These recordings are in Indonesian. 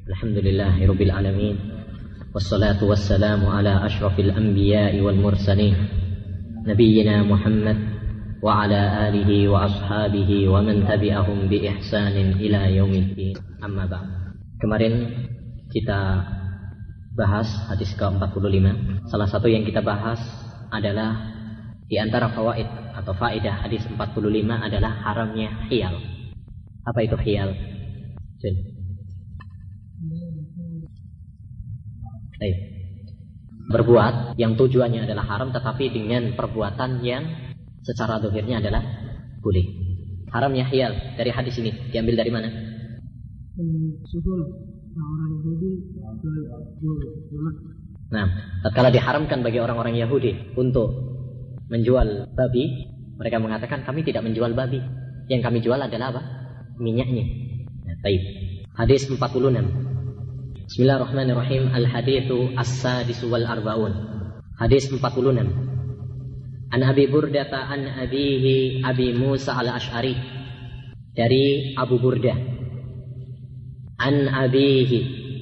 Alhamdulillahirabbil alamin. Wassalatu wassalamu ala asyrafil anbiya'i wal mursalin. Nabiyyina Muhammad wa ala alihi wa ashabihi wa man tabi'ahum bi ihsanin ila yaumiddin. Amma ba'd. Kemarin kita bahas hadis ke-45. Salah satu yang kita bahas adalah di antara fawaid atau faedah hadis 45 adalah haramnya khiyal. Apa itu khiyal? Berbuat yang tujuannya adalah haram tetapi dengan perbuatan yang secara zahirnya adalah boleh. Haramnya khiyal dari hadis ini diambil dari mana? Nah, tatkala diharamkan bagi orang-orang Yahudi untuk menjual babi, mereka mengatakan kami tidak menjual babi. Yang kami jual adalah apa? Minyaknya. Nah, baik. Hadis 46. Bismillahirrahmanirrahim. Al-haditsu as-sadis wal arba'un. Hadis 46. An Abi Burdah an abihi Abi Musa al-Asy'ari. Dari Abu Burdah. An abihi,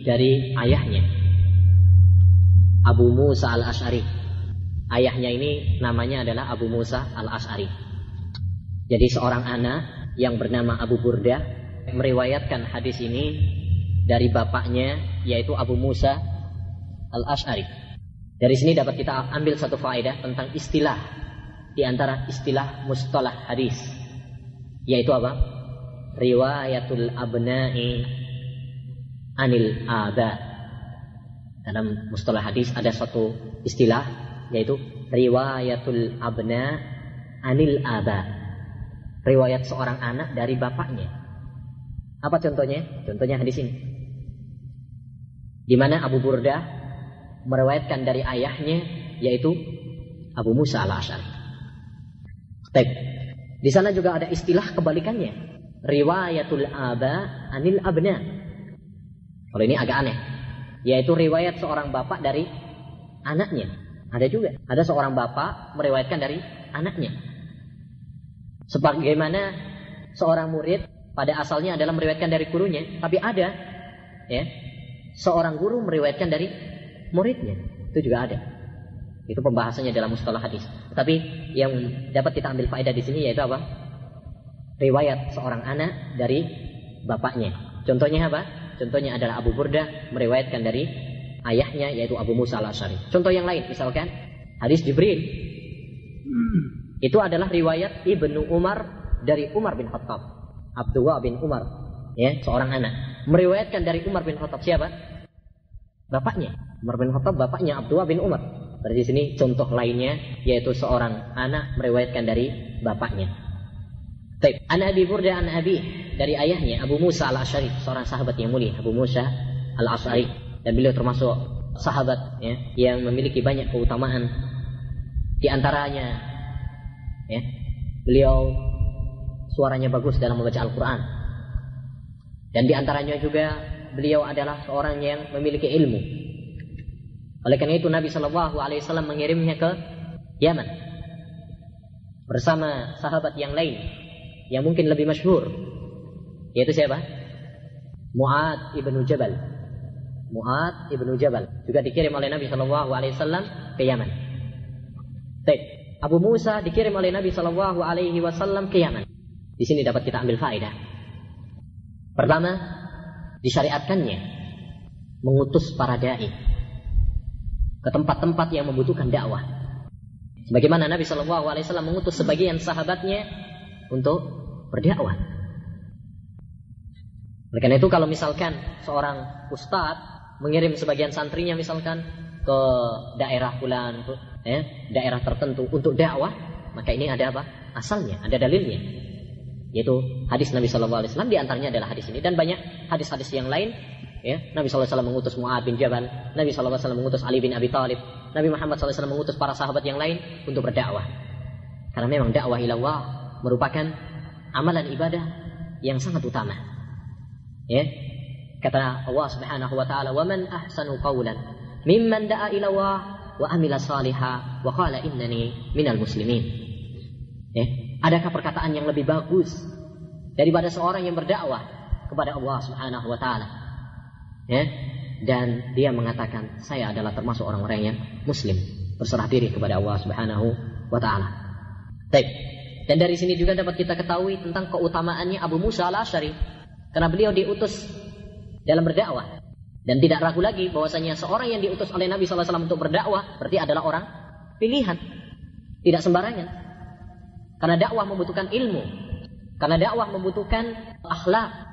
dari ayahnya. Abu Musa al-Asy'ari. Ayahnya ini namanya adalah Abu Musa al-Asy'ari. Jadi seorang anak yang bernama Abu Burdah meriwayatkan hadis ini dari bapaknya, yaitu Abu Musa al-Asy'ari. Dari sini dapat kita ambil satu faedah tentang istilah di antara istilah mustalah hadis, yaitu apa? Riwayatul abna'i anil aba. Dalam mustalah hadis ada satu istilah yaitu riwayatul abna anil aba. Riwayat seorang anak dari bapaknya. Apa contohnya? Contohnya hadis ini. Di mana Abu Burdah meriwayatkan dari ayahnya yaitu Abu Musa al-Asy'ari. Di sana juga ada istilah kebalikannya, riwayatul aba anil abna. Kalau ini agak aneh, yaitu riwayat seorang bapak dari anaknya. Ada juga, ada seorang bapak meriwayatkan dari anaknya. Sebagaimana seorang murid pada asalnya adalah meriwayatkan dari gurunya, tapi ada ya seorang guru meriwayatkan dari muridnya. Itu juga ada. Itu pembahasannya dalam mustalah hadis. Tapi yang dapat kita ambil faedah di sini yaitu apa? Riwayat seorang anak dari bapaknya. Contohnya apa? Contohnya adalah Abu Burdah meriwayatkan dari ayahnya yaitu Abu Musa al-Asy'ari. Contoh yang lain misalkan hadis Jibril. Itu adalah riwayat Ibnu Umar dari Umar bin Khattab. Abdullah bin Umar, ya, seorang anak meriwayatkan dari Umar bin Khattab. Siapa? Bapaknya. Umar bin Khattab bapaknya Abdullah bin Umar. Dari sini contoh lainnya yaitu seorang anak meriwayatkan dari bapaknya. Baik, an Abi Burdah an Abi, dari ayahnya Abu Musa al-Asy'ari, seorang sahabat yang mulia, Abu Musa al-Asy'ari, dan beliau termasuk sahabat ya yang memiliki banyak keutamaan. Di antaranya ya, beliau suaranya bagus dalam membaca Al-Quran. Dan di antaranya juga beliau adalah seorang yang memiliki ilmu. Oleh karena itu Nabi SAW mengirimnya ke Yaman bersama sahabat yang lain yang mungkin lebih masyhur, yaitu siapa? Mu'adz ibnu Jabal. Mu'adz ibnu Jabal juga dikirim oleh Nabi SAW ke Yaman. Baik, Abu Musa dikirim oleh Nabi SAW ke Yaman. Di sini dapat kita ambil faedah. Pertama, disyariatkannya mengutus para dai ke tempat-tempat yang membutuhkan dakwah. Sebagaimana Nabi SAW mengutus sebagian sahabatnya untuk berdakwah. Oleh karena itu kalau misalkan seorang ustadz mengirim sebagian santrinya misalkan ke daerah fulan, daerah tertentu untuk dakwah, maka ini ada apa? Asalnya, ada dalilnya. Yaitu hadis Nabi SAW, di antaranya adalah hadis ini. Dan banyak hadis-hadis yang lain ya. Nabi SAW mengutus Mu'adz bin Jabal, Nabi SAW mengutus Ali bin Abi Thalib, Nabi Muhammad SAW mengutus para sahabat yang lain untuk berdakwah. Karena memang dakwah ilallah merupakan amalan ibadah yang sangat utama ya. Kata Allah Subhanahu wa taala, "Wa man ahsanu qawlan mimman da'a ila Allah wa amila salihah wa qala innani minal muslimin." Ya, adakah perkataan yang lebih bagus daripada seorang yang berdakwah kepada Allah Subhanahu wa taala Ya, dan dia mengatakan, saya adalah termasuk orang-orang yang muslim, berserah diri kepada Allah Subhanahu wa taala. Baik. Dan dari sini juga dapat kita ketahui tentang keutamaannya Abu Musa al-Asy'ari, karena beliau diutus dalam berdakwah dan tidak ragu lagi bahwasanya seorang yang diutus oleh Nabi sallallahu alaihi wasallam untuk berdakwah berarti adalah orang pilihan, tidak sembarangan. Karena dakwah membutuhkan ilmu, karena dakwah membutuhkan akhlak.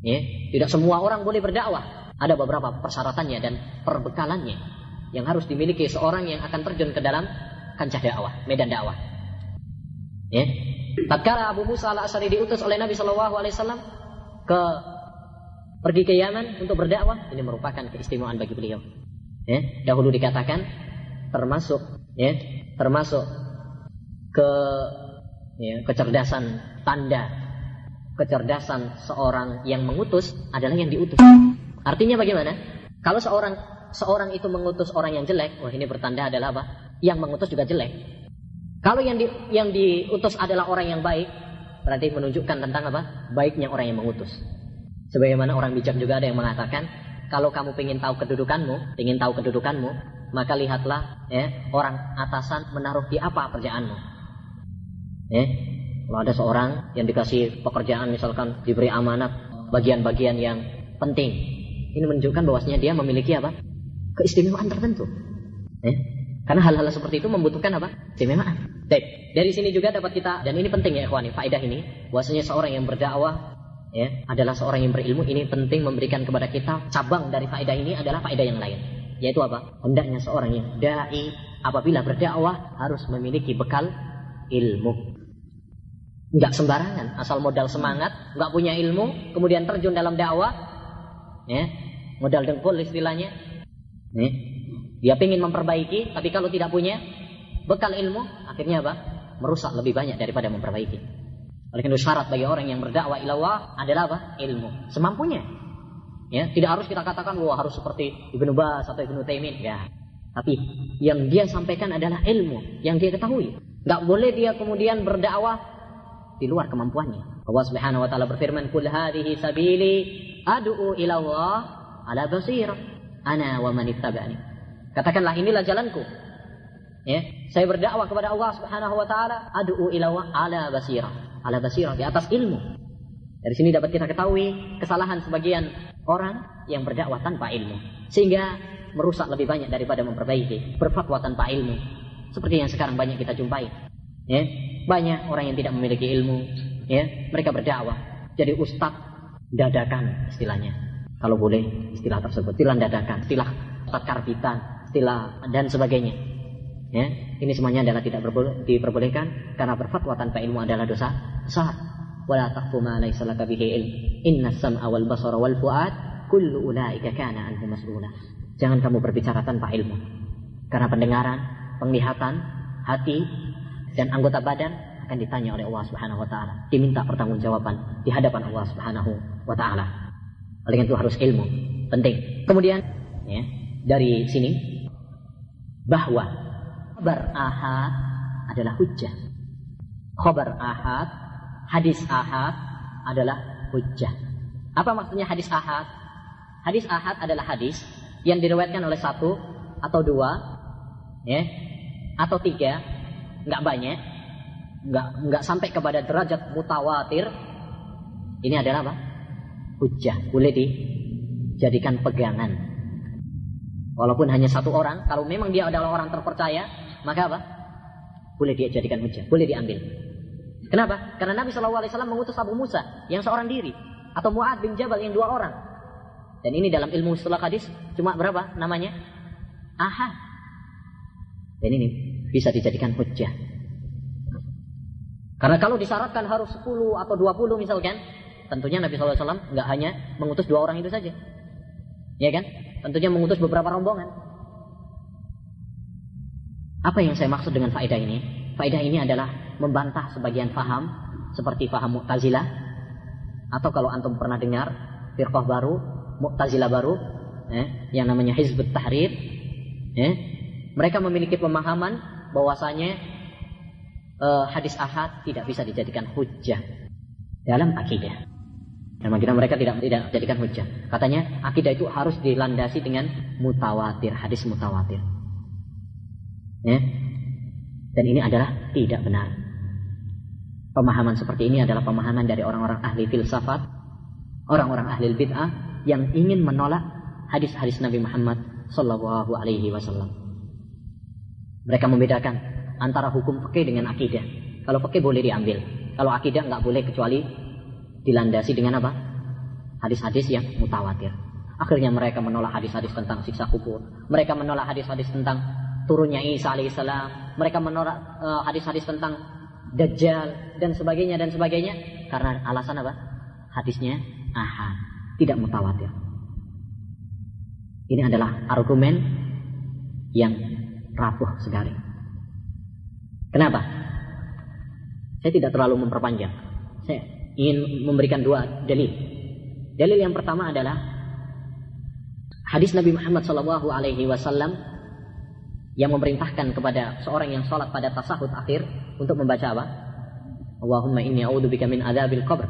Ya, tidak semua orang boleh berdakwah. Ada beberapa persyaratannya dan perbekalannya yang harus dimiliki seorang yang akan terjun ke dalam kancah dakwah, medan dakwah. Ya. Tatkala Abu Musa al-Asy'ari diutus oleh Nabi sallallahu alaihi wasallam pergi ke Yaman untuk berdakwah, ini merupakan keistimewaan bagi beliau. Ya, dahulu dikatakan termasuk kecerdasan, tanda kecerdasan seorang yang mengutus adalah yang diutus. Artinya bagaimana? Kalau seorang itu mengutus orang yang jelek, wah ini bertanda adalah apa? Yang mengutus juga jelek. Kalau yang diutus adalah orang yang baik, berarti menunjukkan tentang apa? Baiknya orang yang mengutus. Sebagaimana orang bijak juga ada yang mengatakan, kalau kamu ingin tahu kedudukanmu, maka lihatlah ya, orang atasan menaruh di apa kerjaanmu. Ya. Kalau ada seorang yang dikasih pekerjaan, misalkan diberi amanat bagian-bagian yang penting, ini menunjukkan bahwasanya dia memiliki apa? Keistimewaan tertentu. Karena hal-hal seperti itu membutuhkan apa? Keistimewaan. Baik, dari sini juga dapat kita, dan ini penting ya ikhwani, faedah ini, bahwasanya seorang yang berdakwah ya, adalah seorang yang berilmu. Ini penting memberikan kepada kita cabang dari faedah ini adalah faedah yang lain, yaitu apa? Hendaknya seorang yang dai apabila berdakwah harus memiliki bekal ilmu. Enggak sembarangan, asal modal semangat, enggak punya ilmu, kemudian terjun dalam dakwah, ya, modal dengkul istilahnya. Ya. Dia ingin memperbaiki, tapi kalau tidak punya bekal ilmu, akhirnya apa? Merusak lebih banyak daripada memperbaiki. Oleh karena itu syarat bagi orang yang berdakwah ila Allah adalah apa? Ilmu, semampunya. Ya, tidak harus kita katakan wah harus seperti Ibnu Baz atau Ibnu Taimin, ya. Tapi yang dia sampaikan adalah ilmu yang dia ketahui. Enggak boleh dia kemudian berdakwah di luar kemampuannya. Allah Subhanahu wa taala berfirman, "Qul hadhihi sabili ad'u ila Allah ala basirah ana wa man ittaba'ani." Katakanlah inilah jalanku. Ya, saya berdakwah kepada Allah Subhanahu wa taala ad'u ila Allah ala basirah. Ala basirah di atas ilmu. Dari sini dapat kita ketahui kesalahan sebagian orang yang berdakwah tanpa ilmu, sehingga merusak lebih banyak daripada memperbaiki, berfatwa tanpa ilmu. Seperti yang sekarang banyak kita jumpai. Ya, banyak orang yang tidak memiliki ilmu, ya, mereka berdakwah jadi ustadz dadakan istilahnya. Kalau boleh istilah tersebut, istilah dadakan, istilah ustadz karbitan, istilah dan sebagainya. Ya, ini semuanya adalah tidak diperbolehkan karena berfatwa tanpa ilmu adalah dosa besar. Wala taqfu ma laysa laka bihi ilm. Innas sam'a wal basara wal fuad kullu ulaika kana anhu mas'ula. Jangan kamu berbicara tanpa ilmu. Karena pendengaran, penglihatan, hati dan anggota badan akan ditanya oleh Allah Subhanahu wa taala, diminta pertanggungjawaban di hadapan Allah Subhanahu wa taala. Oleh itu harus ilmu, penting. Kemudian ya, dari sini bahwa khabar ahad adalah hujjah. Khabar ahad, hadis ahad adalah hujjah. Apa maksudnya hadis ahad? Hadis ahad adalah hadis yang diriwayatkan oleh satu atau dua, ya, atau tiga. Enggak banyak, enggak sampai kepada derajat mutawatir. Ini adalah apa? Hujjah, boleh dijadikan pegangan. Walaupun hanya satu orang, kalau memang dia adalah orang terpercaya, maka apa? Boleh dia jadikan hujjah, boleh diambil. Kenapa? Karena Nabi SAW mengutus Abu Musa yang seorang diri, atau Mu'ad bin Jabal yang 2 orang. Dan ini dalam ilmu istilah hadis cuma berapa namanya? Ahad. Dan ini bisa dijadikan hujjah. Karena kalau disyaratkan harus 10 atau 20 misalkan, tentunya Nabi SAW nggak hanya mengutus 2 orang itu saja, ya kan? Tentunya mengutus beberapa rombongan. Apa yang saya maksud dengan faedah ini? Faedah ini adalah membantah sebagian faham, seperti faham Mu'tazilah, atau kalau antum pernah dengar firqah baru, Mu'tazilah baru, yang namanya Hizbut Tahrir, mereka memiliki pemahaman bahwasanya hadis ahad tidak bisa dijadikan hujjah dalam akidah. Dan akhirnya mereka tidak jadikan hujah. Katanya akidah itu harus dilandasi dengan mutawatir, hadis mutawatir. Ya. Dan ini adalah tidak benar. Pemahaman seperti ini adalah pemahaman dari orang-orang ahli filsafat, orang-orang ahli bid'ah yang ingin menolak hadis-hadis Nabi Muhammad sallallahu alaihi wasallam. Mereka membedakan antara hukum fikih dengan akidah. Kalau fikih boleh diambil, kalau akidah enggak boleh kecuali dilandasi dengan apa? Hadis-hadis yang mutawatir. Akhirnya mereka menolak hadis-hadis tentang siksa kubur. Mereka menolak hadis-hadis tentang turunnya Isa alaihissalam. Mereka menolak hadis-hadis tentang Dajjal dan sebagainya karena alasan apa? Hadisnya ahad, tidak mutawatir. Ini adalah argumen yang rapuh sekali. Kenapa? Saya tidak terlalu memperpanjang. Saya ingin memberikan dua dalil. Dalil yang pertama adalah hadis Nabi Muhammad SAW yang memerintahkan kepada seorang yang sholat pada tasahud akhir untuk membaca apa? Allahumma inni a'udzubika min adzabil qabr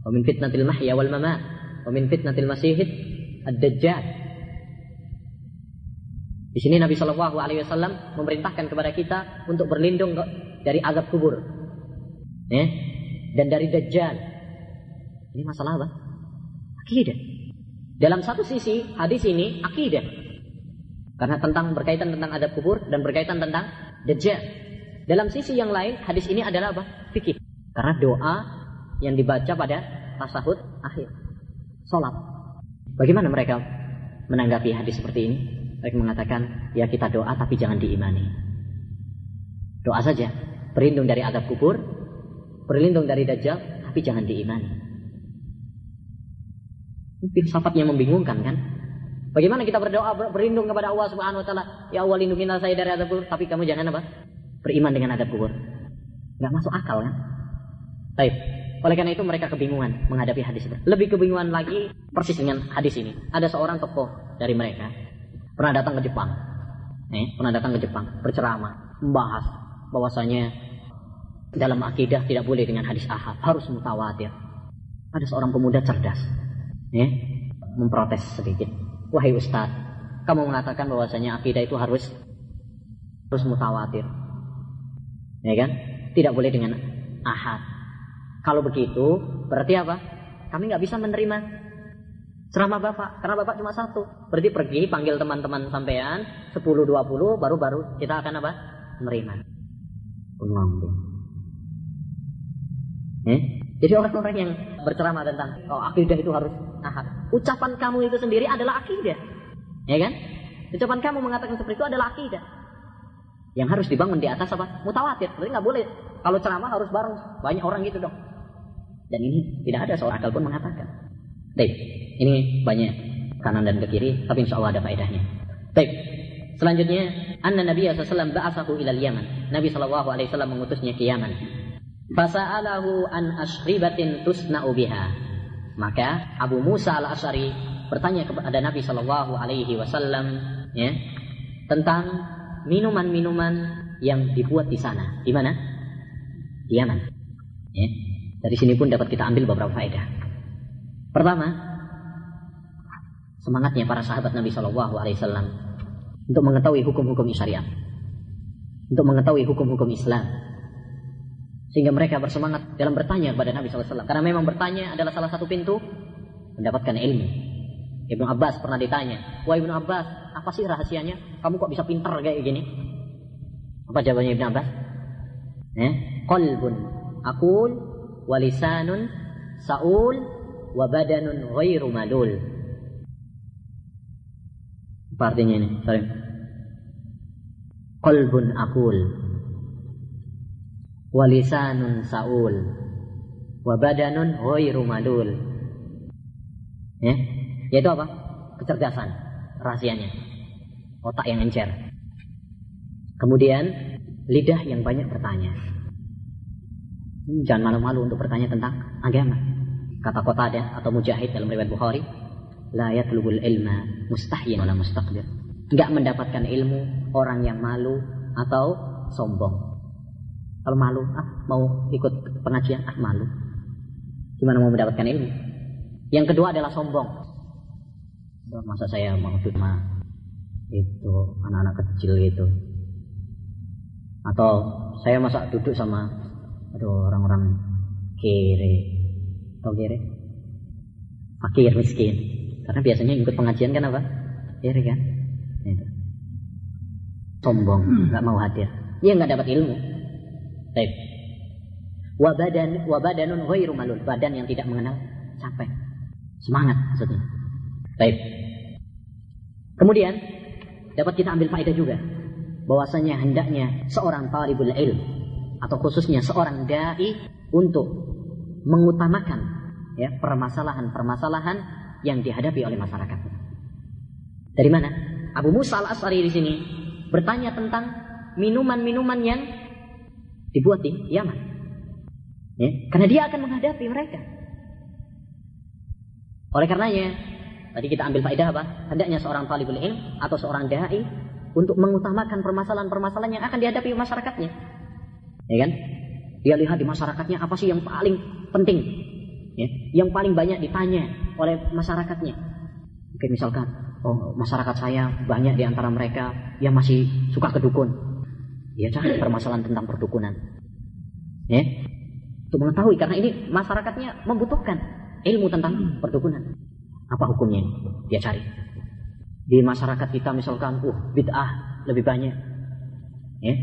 wa min fitnatil mahya wal mamat wa min fitnatil masiihid ad-dajjal. Di sini Nabi SAW memerintahkan kepada kita untuk berlindung dari azab kubur, ya, dan dari Dajjal. Ini masalah apa? Akidah. Dalam satu sisi hadis ini akidah, karena berkaitan tentang azab kubur dan berkaitan tentang Dajjal. Dalam sisi yang lain hadis ini adalah apa? Fikih. Karena doa yang dibaca pada tasahud akhir salat. Bagaimana mereka menanggapi hadis seperti ini? Mereka mengatakan, ya kita doa tapi jangan diimani. Doa saja, berlindung dari azab kubur, berlindung dari Dajjal, tapi jangan diimani. Filsafat yang membingungkan kan? Bagaimana kita berdoa berlindung kepada Allah Subhanahu wa taala, ya Allah lindungilah saya dari azab kubur, tapi kamu jangan apa? Beriman dengan azab kubur. Enggak masuk akal kan? Baik. Oleh karena itu mereka kebingungan menghadapi hadis ini. Lebih kebingungan lagi persis dengan hadis ini. Ada seorang tokoh dari mereka pernah datang ke Jepang, berceramah, membahas bahwasanya dalam akidah tidak boleh dengan hadis ahad, harus mutawatir. Ada seorang pemuda cerdas, memprotes sedikit. Wahai Ustaz, kamu mengatakan bahwasanya akidah itu harus mutawatir, ya kan? Tidak boleh dengan ahad. Kalau begitu, berarti apa? Kami nggak bisa menerima ceramah Bapak, karena Bapak cuma satu. Berarti pergi, panggil teman-teman sampean 10-20, baru kita akan apa? Menerima. Jadi orang-orang yang berceramah tentang akidah itu harus ahad, ucapan kamu itu sendiri adalah akidah, ya kan? Ucapan kamu mengatakan seperti itu adalah akidah yang harus dibangun di atas apa? Mutawatir. Berarti nggak boleh kalau ceramah harus bareng banyak orang gitu dong. Dan ini tidak ada seorang akal pun mengatakan. Baik, ini banyak kanan dan ke kiri, tapi insya Allah ada faedahnya. Baik, selanjutnya, anna Nabi SAW ba'asahu ilal Yaman. Nabi SAW mengutusnya ke Yaman. Fasa'alahu an ashribatin tusna'u biha. Maka Abu Musa al-Asy'ari bertanya kepada Nabi SAW, ya, tentang minuman-minuman yang dibuat di sana. Di mana? Di Yaman. Ya. Dari sini pun dapat kita ambil beberapa faedah. Pertama, semangatnya para sahabat Nabi SAW untuk mengetahui hukum-hukum syariat, untuk mengetahui hukum-hukum Islam, sehingga mereka bersemangat dalam bertanya kepada Nabi SAW. Karena memang bertanya adalah salah satu pintu mendapatkan ilmu. Ibnu Abbas pernah ditanya, wah Ibnu Abbas, apa sih rahasianya? Kamu kok bisa pintar kayak gini? Apa jawabannya Ibnu Abbas? Qalbun aqul wa lisanun sa'ul wa badanun ghairu malul. Apa artinya ini? Qalbun aqul wa lisanun sa'ul wa badanun ghairu malul. Ya, yaitu apa? Kecerdasan, rahasianya. Otak yang encer. Kemudian lidah yang banyak bertanya. Jangan malu-malu untuk bertanya tentang agama. Kata Qatadah atau Mujahid dalam riwayat Bukhari, la yatlubul ilma mustahyin wala mustaqbir. Enggak mendapatkan ilmu orang yang malu atau sombong. Kalau malu, mau ikut pengajian, malu. Gimana mau mendapatkan ilmu? Yang kedua adalah sombong. Masa saya mau duduk sama itu anak-anak kecil gitu? Atau saya masa duduk sama orang-orang kere? Atau kere? Fakir, miskin. Karena biasanya ikut pengajian kan apa? Kere kan? Itu. Sombong, nggak mau hadir. Dia nggak dapat ilmu. Baik. Wabadanun ghairu malul, badan yang tidak mengenal capek. Semangat maksudnya. Baik. Kemudian dapat kita ambil faedah juga bahwasanya hendaknya seorang talibul ilm atau khususnya seorang dai untuk mengutamakan ya permasalahan-permasalahan yang dihadapi oleh masyarakat. Dari mana? Abu Musa al-Asy'ari di sini bertanya tentang minuman-minuman yang dibuat di Yaman. Ya, karena dia akan menghadapi mereka. Oleh karenanya, tadi kita ambil faedah apa? Hendaknya seorang talibul ilm atau seorang dai untuk mengutamakan permasalahan-permasalahan yang akan dihadapi masyarakatnya. Ya kan? Dia lihat di masyarakatnya apa sih yang paling penting, ya, yang paling banyak ditanya oleh masyarakatnya. Mungkin misalkan, oh masyarakat saya banyak di antara mereka yang masih suka ke dukun. Dia cari permasalahan tentang perdukunan. Ya. Untuk mengetahui, karena ini masyarakatnya membutuhkan ilmu tentang perdukunan. Apa hukumnya? Dia cari. Di masyarakat kita misalkan, bid'ah lebih banyak. Ya.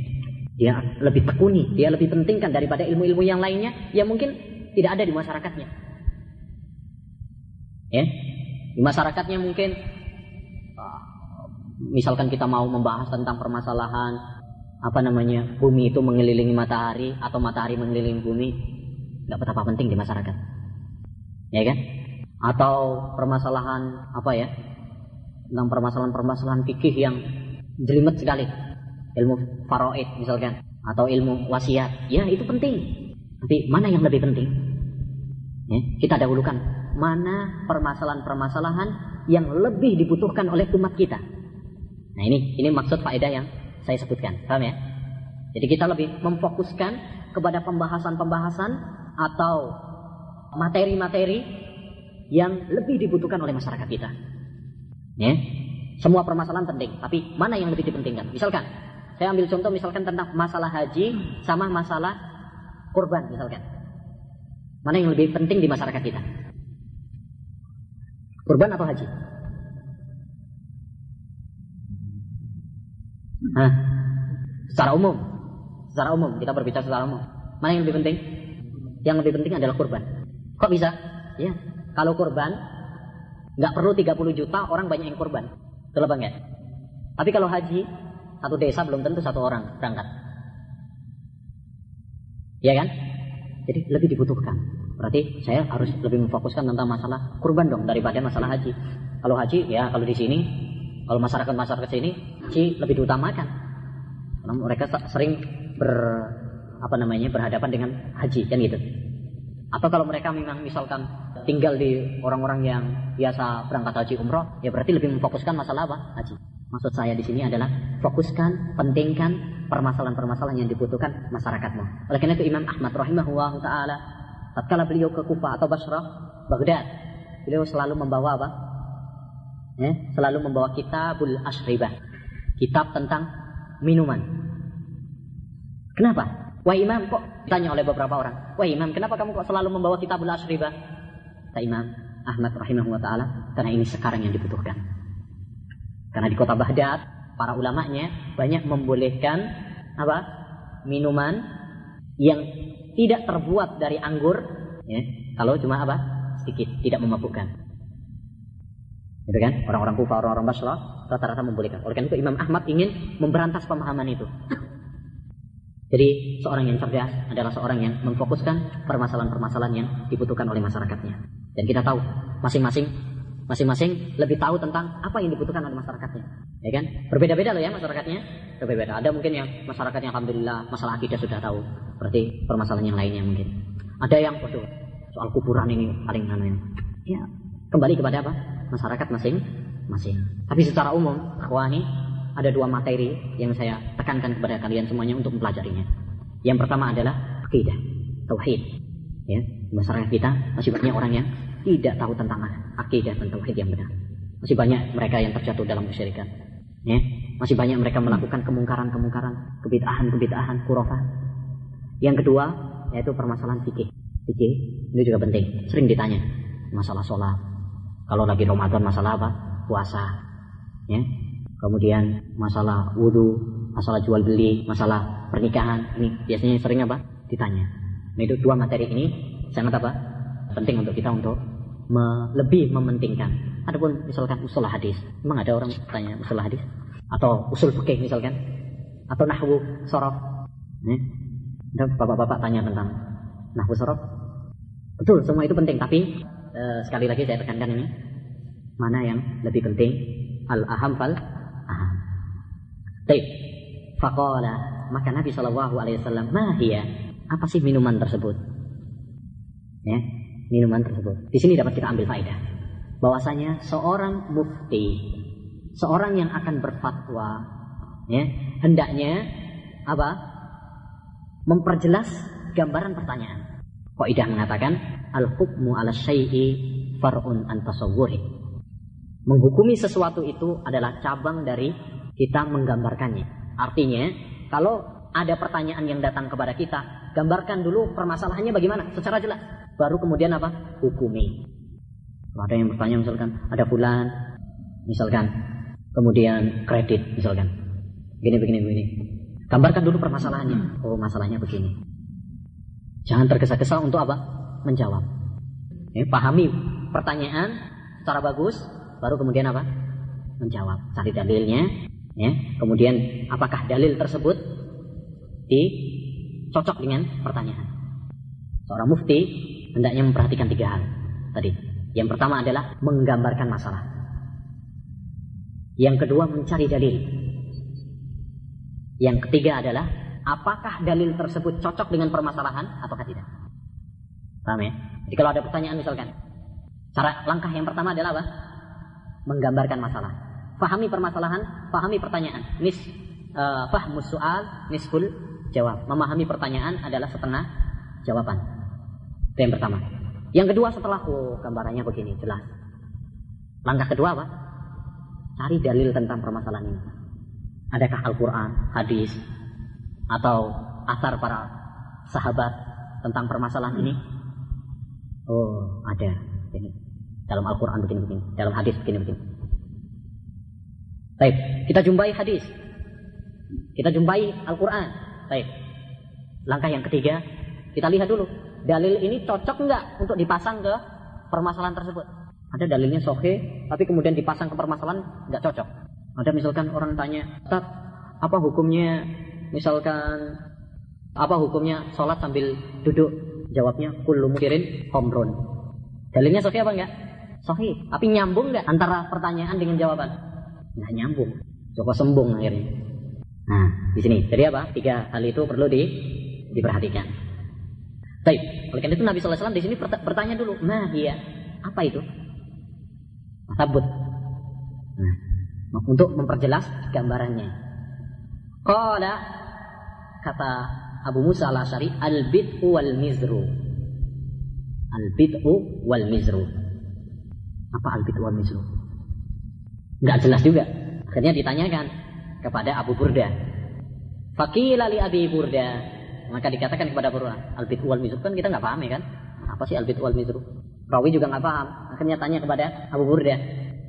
Dia lebih tekuni, dia lebih pentingkan daripada ilmu-ilmu yang lainnya yang mungkin tidak ada di masyarakatnya. Ya. Di masyarakatnya mungkin misalkan kita mau membahas tentang permasalahan bumi itu mengelilingi matahari atau matahari mengelilingi bumi, nggak betapa penting di masyarakat, ya kan? Atau permasalahan tentang permasalahan fikih yang jelimet sekali, ilmu faraid misalkan, atau ilmu wasiat, ya itu penting. Tapi mana yang lebih penting? Ya, kita dahulukan mana permasalahan-permasalahan yang lebih dibutuhkan oleh umat kita. Nah ini maksud faedah yang saya sebutkan, paham ya? Jadi kita lebih memfokuskan kepada pembahasan-pembahasan atau materi-materi yang lebih dibutuhkan oleh masyarakat kita. Ya, semua permasalahan penting, tapi mana yang lebih dipentingkan? Misalkan, saya ambil contoh misalkan tentang masalah haji sama masalah kurban misalkan. Mana yang lebih penting di masyarakat kita? Kurban atau haji? Secara umum kita berbicara secara umum. Mana yang lebih penting? Yang lebih penting adalah kurban. Kok bisa? Ya, kalau kurban nggak perlu 30 juta orang banyak yang kurban, betul apa enggak? Tapi kalau haji, satu desa belum tentu satu orang berangkat, ya kan? Jadi lebih dibutuhkan. Berarti saya harus lebih memfokuskan tentang masalah kurban dong daripada masalah haji. Kalau haji, ya kalau di sini, kalau masyarakat sini, haji lebih diutamakan. Karena mereka sering berhadapan dengan haji kan gitu. Atau kalau mereka memang misalkan tinggal di orang-orang yang biasa berangkat haji umroh, ya berarti lebih memfokuskan masalah apa? Haji. Maksud saya di sini adalah fokuskan, pentingkan permasalahan-permasalahan yang dibutuhkan masyarakatmu. Oleh karena itu Imam Ahmad rahimahullah taala tatkala beliau ke Kufah atau Basrah, Baghdad, beliau selalu membawa apa? Selalu membawa kitabul ashribah, kitab tentang minuman. Kenapa? Wah Imam, kok ditanya oleh beberapa orang, wah Imam, kenapa kamu kok selalu membawa kitabul ashribah? Kata Imam Ahmad rahimahullah taala, karena ini sekarang yang dibutuhkan. Karena di kota Baghdad, para ulamanya banyak membolehkan minuman yang tidak terbuat dari anggur, ya, kalau cuma sedikit, tidak memabukkan. Gitu kan? Orang-orang Kufah, orang-orang Basrah rata-rata membolehkan. Oleh karena itu Imam Ahmad ingin memberantas pemahaman itu. Jadi seorang yang cerdas adalah seorang yang memfokuskan permasalahan-permasalahan yang dibutuhkan oleh masyarakatnya. Dan kita tahu masing-masing lebih tahu tentang apa yang dibutuhkan oleh masyarakatnya, ya kan? Berbeda-beda loh ya masyarakatnya, berbeda. Ada mungkin yang masyarakatnya alhamdulillah masalah akidah sudah tahu, berarti permasalahan yang lainnya mungkin. Ada yang soal kuburan ini paling aneh. Ya, kembali kepada apa? Masyarakat masing-masing. Tapi secara umum, akhwani, ada dua materi yang saya tekankan kepada kalian semuanya untuk mempelajarinya. Yang pertama adalah akidah, tauhid. Ya, di masyarakat kita masih banyak orang yang tidak tahu tentang akidah dan tauhid yang benar. Masih banyak mereka yang terjatuh dalam kesyirikan. Ya, masih banyak mereka melakukan kemungkaran-kemungkaran, kebid'ahan, khurafat. Yang kedua, yaitu permasalahan fikih. Fikih ini juga penting. Sering ditanya masalah sholat. Kalau lagi Ramadan masalah apa? Puasa. Ya. Kemudian masalah wudu, masalah jual beli, masalah pernikahan. Ini biasanya sering apa? Ditanya. Nah, itu dua materi ini sangat apa? Penting untuk kita untuk lebih mementingkan. Adapun misalkan usul hadis, memang ada orang tanya usul hadis atau usul fikih misalkan, atau nahwu sorof. Ada bapak-bapak tanya tentang nahwu sorof. Betul, semua itu penting. Tapi sekali lagi saya tekankan ini, mana yang lebih penting? Al-aham fal aham. Baik. Faqala, maka Nabi SAW, ma hiya? Apa sih minuman tersebut? Ya, minuman tersebut. Di sini dapat kita ambil faedah bahwasanya seorang mufti, seorang yang akan berfatwa, ya, hendaknya apa? Memperjelas gambaran pertanyaan. Qaidah mengatakan al-hukmu 'ala syai'i far'un an tasawwuri. Menghukumi sesuatu itu adalah cabang dari kita menggambarkannya. Artinya, kalau ada pertanyaan yang datang kepada kita, gambarkan dulu permasalahannya bagaimana secara jelas. Baru kemudian apa? Hukumi. Kalau ada yang bertanya misalkan, ada bulan, misalkan, kemudian kredit misalkan, begini. Gambarkan dulu permasalahannya. Oh, masalahnya begini. Jangan tergesa-gesa untuk apa? Menjawab. Pahami pertanyaan secara bagus, baru kemudian apa? Menjawab. Cari dalilnya. Ya. Kemudian apakah dalil tersebut cocok dengan pertanyaan? Seorang mufti hendaknya memperhatikan 3 hal tadi. Yang pertama adalah menggambarkan masalah. Yang kedua mencari dalil. Yang ketiga adalah apakah dalil tersebut cocok dengan permasalahan ataukah tidak. Paham ya? Jadi kalau ada pertanyaan misalkan, langkah yang pertama adalah apa? Menggambarkan masalah. Fahami permasalahan, fahami pertanyaan. Fahmus soal, nisful jawab. Memahami pertanyaan adalah setengah jawaban. Itu yang pertama. Yang kedua setelah gambarannya begini jelas. Langkah kedua apa? Cari dalil tentang permasalahan ini. Adakah Al-Quran, hadis, atau asar para sahabat tentang permasalahan ini? Oh, ada. Ini. Dalam Al-Quran begini-begini, dalam hadis begini-begini. Baik, kita jumpai hadis, kita jumpai Al-Quran. Baik. Langkah yang ketiga, kita lihat dulu. Dalil ini cocok enggak untuk dipasang ke permasalahan tersebut? Ada dalilnya sahih, tapi kemudian dipasang ke permasalahan enggak cocok. Ada misalkan orang tanya, "Ustaz, apa hukumnya sholat sambil duduk?" Jawabnya, "Kullu mukirin homron." Dalilnya sahih apa enggak? Sahih. Tapi nyambung enggak antara pertanyaan dengan jawaban? Enggak nyambung. Coba sembung akhirnya. Nah, di sini. Jadi apa? 3 hal itu perlu diperhatikan. Baik, oleh karena itu Nabi SAW di sini bertanya dulu, nah iya, apa itu? Tasabut. Nah, untuk memperjelas gambarannya. Qala, kata Abu Musa al-Asy'ari, al-bid'u wal mizru. Al-bid'u wal mizru. Apa al-bid'u wal mizru? Enggak jelas juga. Akhirnya ditanyakan kepada Abu Burda. Faqila li Abi Burda. Maka dikatakan kepada Abu Burda, al-bid'u wal mizru, kan kita enggak paham ya kan? Apa sih al-bid'u wal mizru? Rawi juga enggak paham. Akhirnya tanya kepada Abu Burda.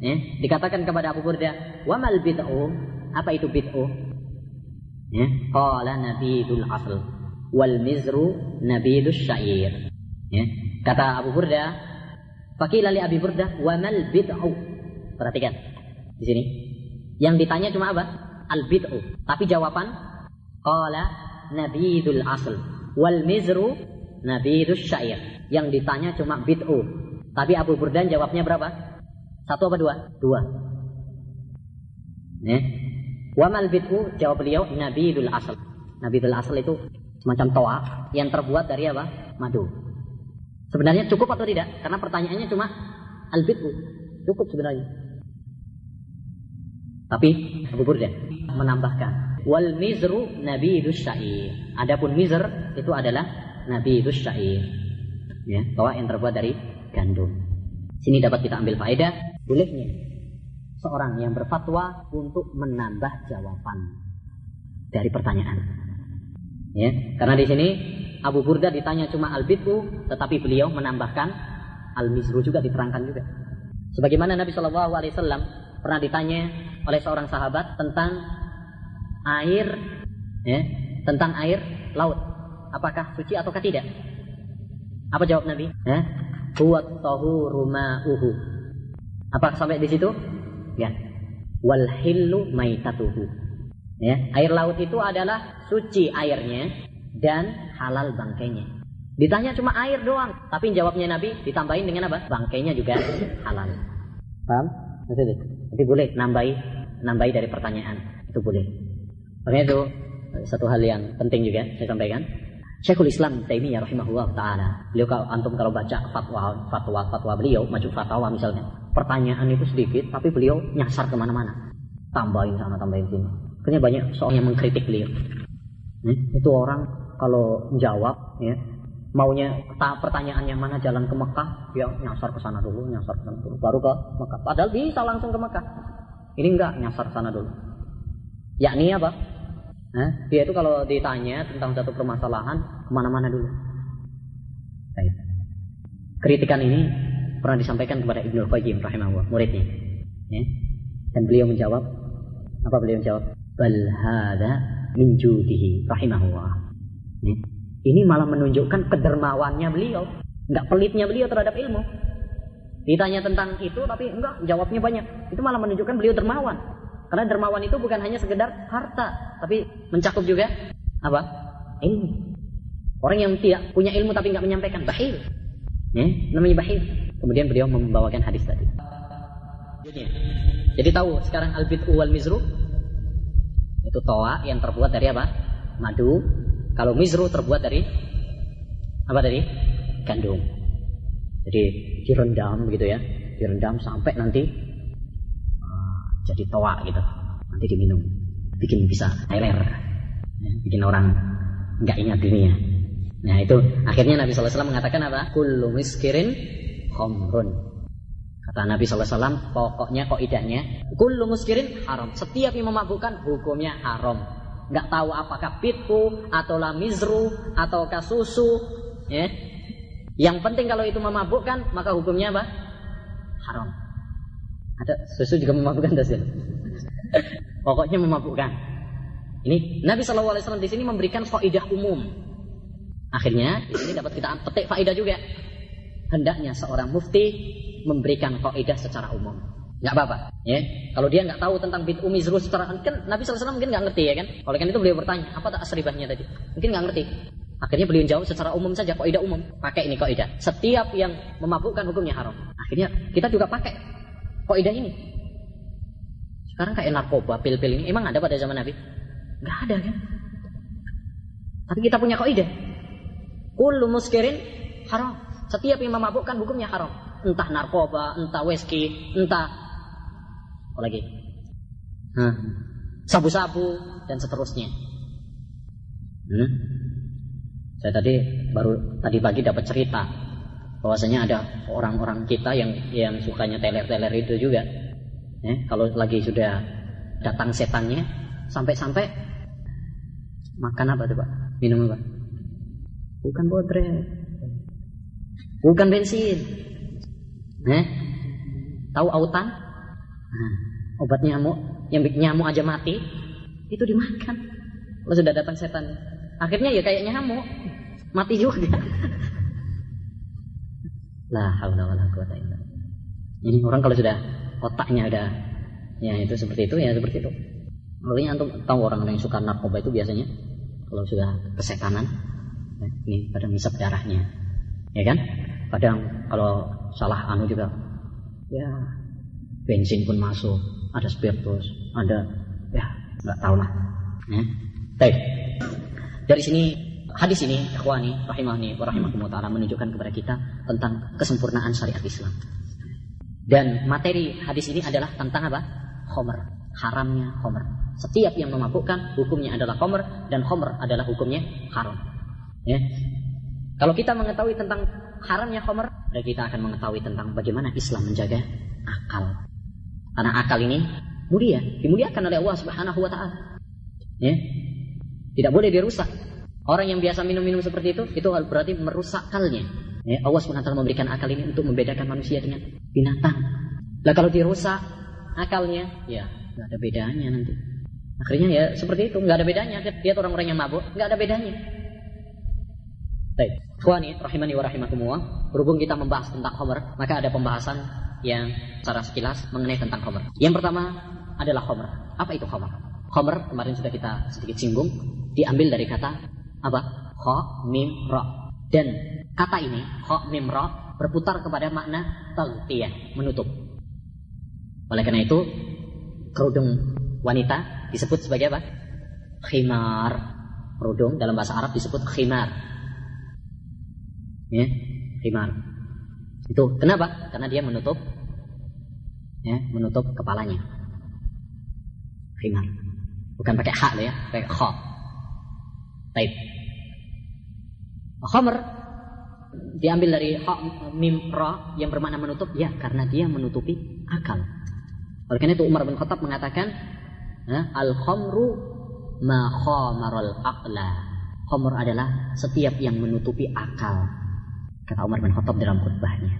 Ya, dikatakan kepada Abu Burda, "Wa mal bid'u?" Apa itu bid'u? Ya, qala nabidul asl wal mizru nabidus syair. Ya, kata Abu Burda, faqila li Abi Burda, "Wa mal bid'u?" Perhatikan di sini. Yang ditanya cuma apa? Al-bid'u. Tapi jawaban qala nabidul asl wal mizru nabidus syair. Yang ditanya cuma bid'u. Tapi Abu Burdan jawabnya berapa? 1 apa 2? 2. Wa mal bid'u, jawab beliau, nabidul asl. Nabidul asl itu semacam toa yang terbuat dari apa? Madu. Sebenarnya cukup atau tidak? Karena pertanyaannya cuma al bid'u. Cukup sebenarnya. Tapi Abu Burda menambahkan, wal mizru nabidus syair. Adapun mizr itu adalah nabidus syair. Ya, toa yang terbuat dari gandum. Sini dapat kita ambil faedah bolehnya seorang yang berfatwa untuk menambah jawaban dari pertanyaan. Ya, karena di sini Abu Burda ditanya cuma al-bid'u, tetapi beliau menambahkan al-mizru juga, diterangkan juga. Sebagaimana Nabi SAW pernah ditanya oleh seorang sahabat tentang air, ya, tentang air laut, apakah suci ataukah tidak? Apa jawab Nabi? Huwa tahuru ma'uhu. Apa sampai di situ? Ya. Wal hillu maitatuhu. Ya, air laut itu adalah suci airnya dan halal bangkainya. Ditanya cuma air doang, tapi jawabnya Nabi ditambahin dengan apa? Bangkainya juga halal. Paham? Maksudnya? Jadi boleh nambahi dari pertanyaan. Itu boleh. Makanya itu satu hal yang penting juga saya sampaikan. Syekhul Islam Taimiyah rahimahullah taala. Beliau kalau baca fatwa beliau, maju fatwa misalnya, pertanyaan itu sedikit tapi beliau nyasar kemana mana. Tambahin sana, tambahin sini. Akhirnya banyak soal yang mengkritik beliau. Itu orang kalau jawab, ya, maunya pertanyaannya mana jalan ke Mekah, dia nyasar ke sana dulu, baru ke Mekah. Padahal bisa langsung ke Mekah. Ini enggak, nyasar ke sana dulu. Yakni apa? Dia itu kalau ditanya tentang satu permasalahan kemana-mana dulu. Baik. Kritikan ini pernah disampaikan kepada Ibnul Qayyim rahimahullah, muridnya. Ya. Dan beliau menjawab, apa beliau menjawab? Bal hadza min judihi rahimahullah. Ya. Ini malah menunjukkan kedermawannya beliau, enggak pelitnya beliau terhadap ilmu. Ditanya tentang itu tapi enggak, jawabnya banyak. Itu malah menunjukkan beliau dermawan. Karena dermawan itu bukan hanya sekedar harta, tapi mencakup juga apa? Ilmu. Orang yang tidak punya ilmu tapi enggak menyampaikan, bakhil. Ya, namanya bakhil. Kemudian beliau membawakan hadis tadi. Jadi tahu sekarang al-bid'u wal mizru itu toa yang terbuat dari apa? Madu. Kalau mizru terbuat dari apa tadi? Gandum. Jadi direndam begitu ya, direndam sampai nanti jadi toa gitu, nanti diminum, bikin bisa teler, ya, bikin orang nggak ingat dunia. Nah itu akhirnya Nabi SAW mengatakan apa? Kullu miskirin khamrun. Kata Nabi SAW, pokoknya kaidahnya kullu muskirin haram. Setiap yang memabukkan hukumnya haram. Nggak tahu apakah bid'u atau mizru atau susu, ya. Yang penting kalau itu memabukkan maka hukumnya apa? Haram. Ada susu juga memabukkan dosa. Pokoknya memabukkan. Ini Nabi SAW di sini memberikan kaidah umum. Akhirnya di sini dapat kita petik faedah juga. Hendaknya seorang mufti memberikan kaidah secara umum. Enggak apa-apa, ya. Kalau dia enggak tahu tentang bid'u mizru secara kan Nabi SAW mungkin enggak ngerti ya kan. Oleh karena itu beliau bertanya, apa tak asribahnya tadi? Mungkin enggak ngerti. Akhirnya beliau jawab secara umum saja, kaidah umum. Pakai ini kaidah. Setiap yang memabukkan hukumnya haram. Akhirnya kita juga pakai kaidah ini. Sekarang kayak narkoba, pil-pil ini emang ada pada zaman Nabi? Enggak ada kan? Tapi kita punya kaidah. Kullu muskirin haram. Setiap yang memabukkan hukumnya haram. Entah narkoba, entah whisky, entah apa lagi? Sabu-sabu dan seterusnya. Saya baru tadi pagi dapat cerita bahwasanya ada orang-orang kita yang sukanya teler-teler itu juga. Ya, kalau lagi sudah datang setannya, sampai-sampai makan apa tuh Pak? Minum apa? Bukan bodre, bukan bensin. Tahu autan? Obat nyamuk, yang bikin nyamuk aja mati, itu dimakan. Kalau sudah datang setan, akhirnya ya kayak nyamuk, mati juga. La haula wala quwata illa billah. Ini orang kalau sudah otaknya ada ya itu seperti itu, ya seperti itu. Makanya antum tahu orang yang suka narkoba itu biasanya kalau sudah kesetanan, ya, ini pada ngisap darahnya, ya kan? Kadang kalau salah juga, ya bensin pun masuk, ada spiritus, ada ya nggak tahu lah. Ya. Baik. Dari sini hadis ini, ikhwani rahimahni wa rahimakumullah taala, menunjukkan kepada kita tentang kesempurnaan syariat Islam. Dan materi hadis ini adalah tentang apa? Khamr, haramnya khamr. Setiap yang memabukkan hukumnya adalah khamr, dan khamr adalah hukumnya haram. Ya. Kalau kita mengetahui tentang haramnya khamr, dan kita akan mengetahui tentang bagaimana Islam menjaga akal. Karena akal ini mulia, dimuliakan oleh Allah Subhanahu wa taala. Ya. Tidak boleh dirusak. Orang yang biasa minum-minum seperti itu berarti merusak akalnya. Ya, Allah Subhanahu wa taala memberikan akal ini untuk membedakan manusia dengan binatang. Lah kalau dirusak akalnya, ya enggak ada bedanya nanti. Akhirnya ya seperti itu, enggak ada bedanya. Lihat orang-orang yang mabuk, enggak ada bedanya. Baik, ikhwani rahimani wa rahimakumullah, berhubung kita membahas tentang khamr, maka ada pembahasan yang secara sekilas mengenai tentang khamr. Yang pertama adalah khamr. Apa itu khamr? Khamr kemarin sudah kita sedikit singgung, diambil dari kata apa? Kha mim ra. Dan kata ini kha mim ra berputar kepada makna taghtiyah, menutup. Oleh karena itu kerudung wanita disebut sebagai apa? Khimar. Kerudung dalam bahasa Arab disebut khimar. Ya, khimar. Itu kenapa? Karena dia menutup, ya, menutup kepalanya. Khimar. Bukan pakai hak loh ya, pakai kha. Baik. Khamr diambil dari ha mim ra yang bermakna menutup, ya, karena dia menutupi akal. Oleh karena itu Umar bin Khattab mengatakan, al-khamru ma khamaral aqla. Khamr adalah setiap yang menutupi akal, kata Umar bin Khattab dalam khutbahnya.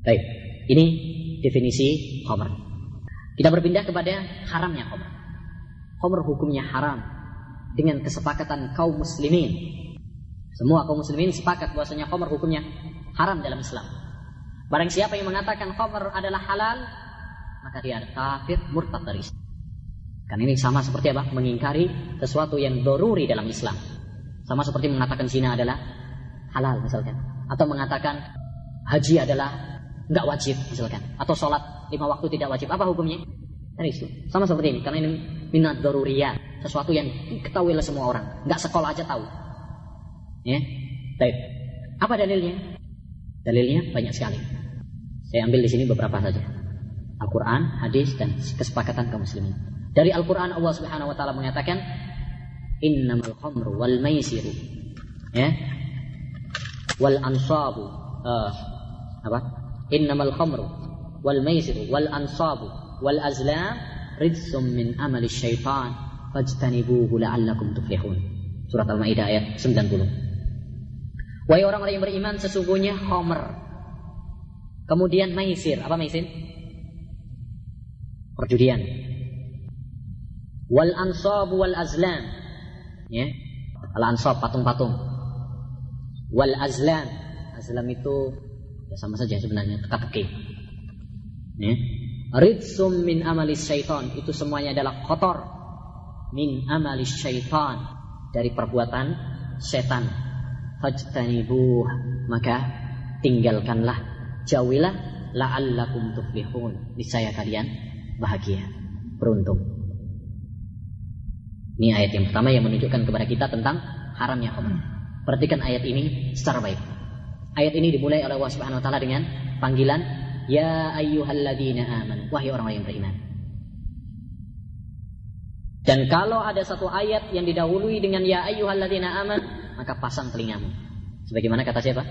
Baik, ini definisi khamr. Kita berpindah kepada haramnya khamr. Khamr hukumnya haram dengan kesepakatan kaum muslimin. Semua kaum muslimin sepakat bahwasanya khamr hukumnya haram dalam Islam. Barang siapa yang mengatakan khamr adalah halal, maka dia kafir murtad dari Islam. Karena ini sama seperti apa? Mengingkari sesuatu yang daruri dalam Islam. Sama seperti mengatakan zina adalah halal misalkan, atau mengatakan haji adalah enggak wajib misalkan, atau sholat 5 waktu tidak wajib. Apa hukumnya? Dari Islam. Sama seperti ini, karena ini minat daruriyah, sesuatu yang diketahui oleh semua orang, enggak sekolah aja tahu. Ya, baik. Apa dalilnya? Dalilnya banyak sekali. Saya ambil di sini beberapa saja. Al-Quran, hadis, dan kesepakatan kaum muslimin. Dari Al-Quran Allah Subhanahu wa taala mengatakan, innamal khamru wal maisiru, ya, wal ansabu, innamal khamru wal maisiru wal ansabu wal azlam rijsum min amali syaitan fajtanibuhu la'allakum tuflihun. Surat Al-Maidah ayat 90. Wahai orang-orang yang beriman, sesungguhnya khamr, kemudian maisir. Apa maisir? Perjudian. Wal ansab wal azlam, ya, al ansab patung-patung. Wal azlam, azlam itu ya sama saja sebenarnya, teka-teki. Ya. Rijsum min amalis syaitan, itu semuanya adalah kotor. Min amalis syaitan, dari perbuatan setan. Fajtanibuh, maka tinggalkanlah, jauhilah, la'allakum tuflihun, niscaya kalian bahagia, beruntung. Ini ayat yang pertama yang menunjukkan kepada kita tentang haramnya khamr. Perhatikan ayat ini secara baik. Ayat ini dimulai oleh Allah Subhanahu wa taala dengan panggilan ya ayyuhalladzina amanu, wahai orang-orang yang beriman. Dan kalau ada satu ayat yang didahului dengan ya ayyuhalladzina amanu, maka pasang telingamu. Sebagaimana kata siapa?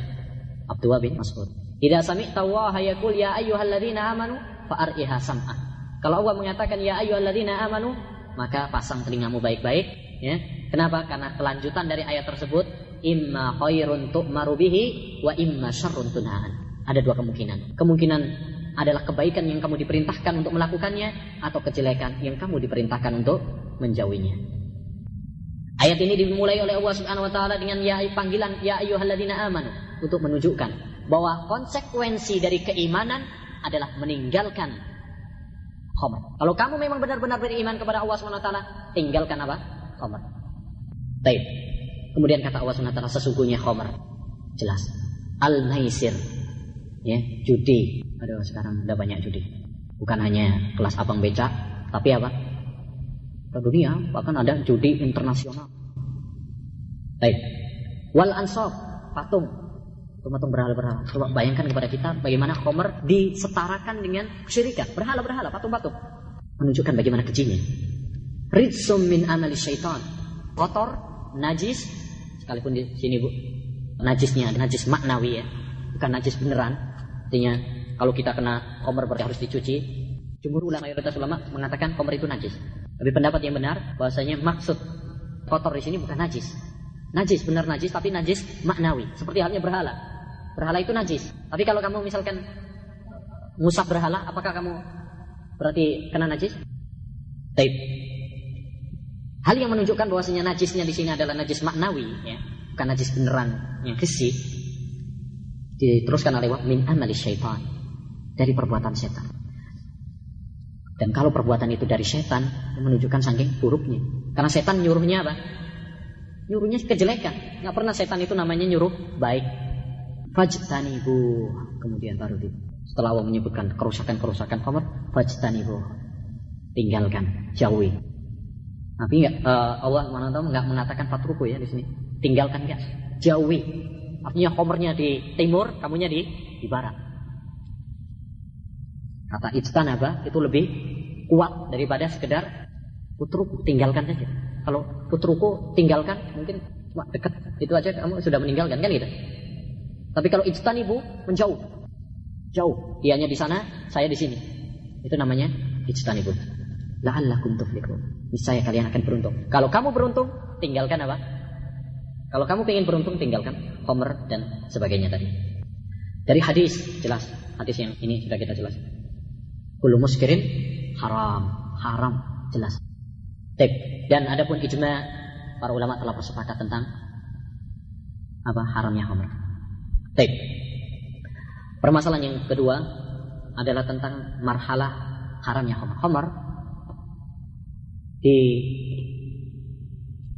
Abdullah bin Mas'ud. Idza sami'ta Allaha yaqul ya ayyuhalladzina amanu fa'ar'iha sam'ah. Kalau Allah mengatakan ya ayyuhalladzina amanu, maka pasang telingamu baik-baik, ya. Kenapa? Karena kelanjutan dari ayat tersebut, imma khairun tu'maru bihi wa imma syarrun tunhaan. Ada dua kemungkinan. Kemungkinan adalah kebaikan yang kamu diperintahkan untuk melakukannya, atau kejelekan yang kamu diperintahkan untuk menjauhinya. Ayat ini dimulai oleh Allah Subhanahu wa taala dengan panggilan ya ayyuhalladzina amanu, untuk menunjukkan bahwa konsekuensi dari keimanan adalah meninggalkan khamr. Kalau kamu memang benar-benar beriman kepada Allah Subhanahu wa taala, tinggalkan apa? Khamr. Baik. Kemudian kata Allah Subhanahu wa taala, sesungguhnya khamr, jelas, al-maisir, ya, judi. Aduh, sekarang udah banyak judi. Bukan hanya kelas abang becak, tapi apa? Ke dunia, bahkan ada judi internasional. Baik. Wal ansab, patung berhala-berhala. Coba bayangkan kepada kita bagaimana khamr disetarakan dengan kesyirikan, berhala-berhala, patung-patung. Menunjukkan bagaimana kejinya. Rijsum min amali syaitan, kotor, najis, sekalipun di sini Bu najisnya najis maknawi ya, bukan najis beneran. Artinya kalau kita kena khamr berarti harus dicuci. Jumhur ulama, mayoritas ulama mengatakan khamr itu najis. Tapi pendapat yang benar bahwasanya maksud kotor di sini bukan najis. Najis benar najis, tapi najis maknawi. Seperti halnya berhala. Berhala itu najis. Tapi kalau kamu misalkan ngusap berhala, apakah kamu berarti kena najis? Taib. Hal yang menunjukkan bahwasanya najisnya di sini adalah najis maknawi, ya, bukan najis beneran yang hissi. Diteruskan oleh min amali syaitan, dari perbuatan setan. Dan kalau perbuatan itu dari setan, menunjukkan saking buruknya. Karena setan nyuruhnya apa? Nyuruhnya kejelekan. Nggak pernah setan itu namanya nyuruh baik. Fajtanibu. Kemudian baru setelah Allah menyebutkan kerusakan-kerusakan khamr, fajtanibu. Tinggalkan, jauhi. Tapi Allah nggak mengatakan fatruku ya di sini. Tinggalkan ya, jauhi. Artinya khamrnya di timur, kamunya di barat. Kata ijtanaba itu lebih kuat daripada sekedar utruku, tinggalkan saja. Kalau utruku tinggalkan mungkin cuma dekat itu aja kamu sudah meninggalkan kan gitu. Tapi kalau ijtanibu menjauh, jauh. Dianya di sana, saya di sini. Itu namanya ijtanibu. La'allakum tuflihun. Niscaya kalian akan beruntung. Kalau kamu beruntung, tinggalkan apa? Kalau kamu ingin beruntung, tinggalkan khamr dan sebagainya tadi. Dari hadis jelas, hadis yang ini sudah kita jelas. Kullu muskirin haram, jelas. Dan adapun ijma, para ulama telah bersepakat tentang apa haramnya khamr. Permasalahan yang kedua adalah tentang marhalah haramnya khamr. Khamr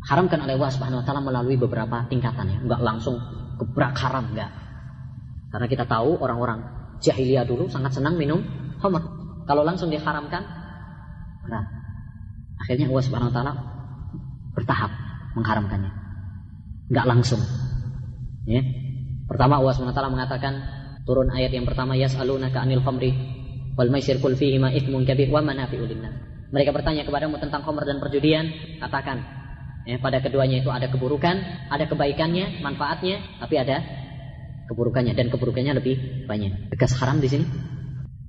diharamkan oleh Allah Subhanahu wa taala melalui beberapa tingkatan ya, enggak langsung gebrak haram, enggak. Karena kita tahu orang-orang jahiliyah dulu sangat senang minum khamr. Kalau langsung diharamkan, nah, akhirnya Allah Subhanahu wa taala bertahap mengharamkannya. Enggak langsung. Ya. Pertama Allah Subhanahu wa taala mengatakan, turun ayat yang pertama, yas'alunaka 'anil khamri wal maisir qul fihi ma itsmun kabir wa manafi'u lin-nas. Mereka bertanya kepadamu tentang khamr dan perjudian, katakan, ya, pada keduanya itu ada keburukan, ada kebaikannya, manfaatnya, tapi ada keburukannya dan keburukannya lebih banyak. Tegas haram di sini?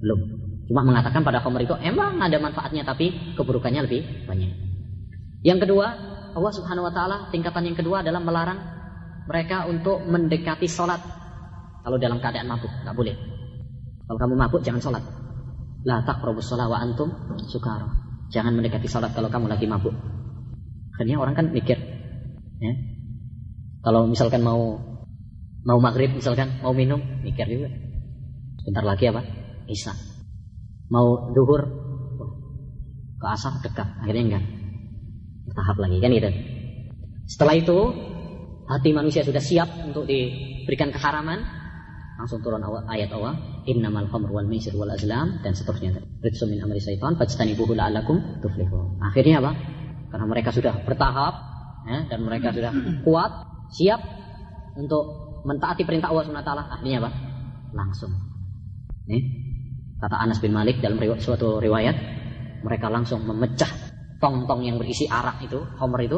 Belum. Cuma mengatakan pada khamr itu emang ada manfaatnya tapi keburukannya lebih banyak. Yang kedua, Allah Subhanahu wa taala tingkatan yang kedua adalah melarang mereka untuk mendekati salat kalau dalam keadaan mabuk, enggak boleh. Kalau kamu mabuk jangan salat. La taqrabus shalah wa antum sukara. Jangan mendekati salat kalau kamu lagi mabuk. Akhirnya orang kan mikir, ya. Kalau misalkan mau maghrib misalkan, mau minum, mikir juga. Sebentar lagi apa? Isya. Mau duhur, ke asar dekat, akhirnya enggak. Bertahap lagi kan gitu. Setelah itu hati manusia sudah siap untuk diberikan keharaman, langsung turun ayat Allah, innamal khamru wal maisir wal azlam dan seterusnya. Rijsun min amali syaitan fajtanibuhu la'allakum tuflihun. Akhirnya apa? Karena mereka sudah bertahap, ya, dan mereka sudah kuat, siap untuk mentaati perintah Allah Subhanahu wa taala. Akhirnya apa? Langsung. Kata Anas bin Malik dalam suatu riwayat, mereka langsung memecah tong-tong yang berisi arak itu, khamr itu,